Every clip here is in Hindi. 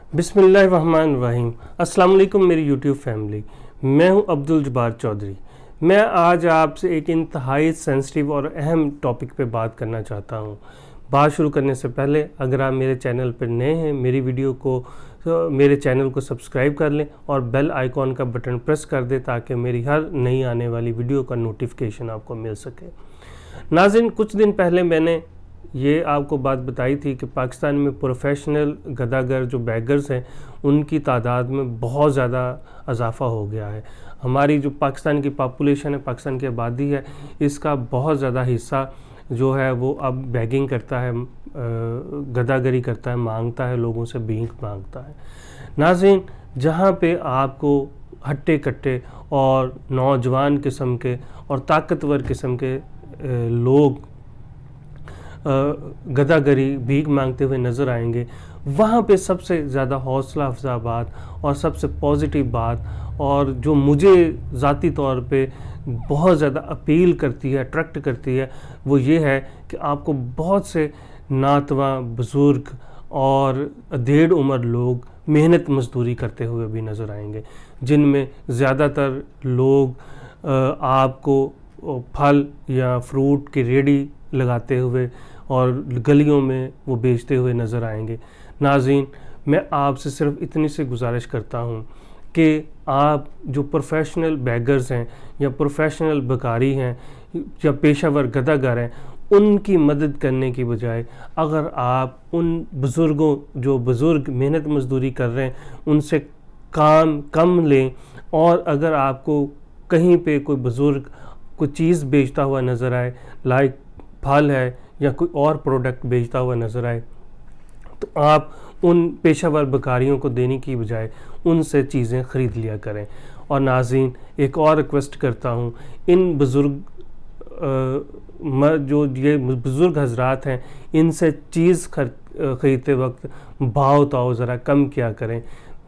बिस्मिल्लाहिर्रहमानिर्रहीम। अस्सलाम वालेकुम मेरी यूट्यूब फैमिली। मैं हूं अब्दुल जब्बार चौधरी। मैं आज आपसे एक इंतहाई सेंसिटिव और अहम टॉपिक पे बात करना चाहता हूं। बात शुरू करने से पहले अगर आप मेरे चैनल पर नए हैं, मेरे चैनल को सब्सक्राइब कर लें और बेल आइकॉन का बटन प्रेस कर दें ताकि मेरी हर नई आने वाली वीडियो का नोटिफिकेशन आपको मिल सके। नाज़रीन, कुछ दिन पहले मैंने ये आपको बात बताई थी कि पाकिस्तान में प्रोफेशनल गदागर जो बैगर्स हैं उनकी तादाद में बहुत ज़्यादा इजाफ़ा हो गया है। हमारी जो पाकिस्तान की पॉपुलेशन है, पाकिस्तान की आबादी है, इसका बहुत ज़्यादा हिस्सा जो है वो अब बैगिंग करता है, गदागरी करता है, मांगता है, लोगों से भीख मांगता है। नाज़रीन, जहाँ पे आपको हट्टे कट्टे और नौजवान किस्म के और ताकतवर किस्म के लोग गदागरी भीख मांगते हुए नज़र आएंगे, वहाँ पे सबसे ज़्यादा हौसला अफजा बात और सबसे पॉजिटिव बात और जो मुझे ज़ाती तौर पे बहुत ज़्यादा अपील करती है, अट्रैक्ट करती है, वो ये है कि आपको बहुत से नातवा बुज़ुर्ग और अधेड़ उम्र लोग मेहनत मजदूरी करते हुए भी नज़र आएंगे, जिनमें ज़्यादातर लोग आपको फल या फ्रूट की रेडी लगाते हुए और गलियों में वो बेचते हुए नज़र आएंगे। नाज़रीन, मैं आपसे सिर्फ इतनी सी गुजारिश करता हूँ कि आप जो प्रोफेशनल बैगर्स हैं या प्रोफेशनल बकारी हैं या पेशावर गदागर हैं, उनकी मदद करने की बजाय अगर आप उन बुज़ुर्गों जो बुज़ुर्ग मेहनत मजदूरी कर रहे हैं उनसे काम कम लें, और अगर आपको कहीं पे कोई बुज़ुर्ग कोई चीज़ बेचता हुआ नज़र आए, लाइक फल है या कोई और प्रोडक्ट बेचता हुआ नज़र आए, तो आप उन पेशावर बकारियों को देने की बजाय उनसे चीज़ें ख़रीद लिया करें। और नाज़रीन, एक और रिक्वेस्ट करता हूँ, इन बुज़ुर्ग जो ये बुज़ुर्ग हजरात हैं, इनसे चीज़ ख़रीदते वक्त भाव ताव ज़रा कम किया करें।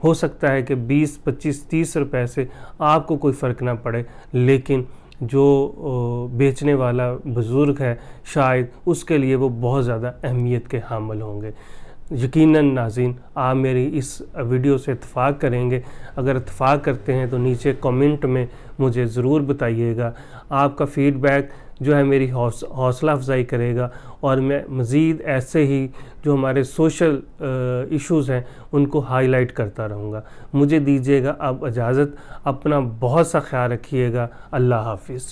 हो सकता है कि 20, 25, 30 रुपए से आपको कोई फ़र्क ना पड़े, लेकिन जो बेचने वाला बुज़ुर्ग है शायद उसके लिए वो बहुत ज़्यादा अहमियत के हामिल होंगे। यकीनन नाज़रीन, आप मेरी इस वीडियो से इत्तेफाक करेंगे। अगर इत्तेफाक करते हैं तो नीचे कमेंट में मुझे ज़रूर बताइएगा। आपका फ़ीडबैक जो है मेरी हौसला अफजाई करेगा और मैं मज़ीद ऐसे ही जो हमारे सोशल इश्यूज़ हैं उनको हाईलाइट करता रहूँगा। मुझे दीजिएगा अब इजाज़त। अपना बहुत सा ख्याल रखिएगा। अल्लाह हाफ़िज़।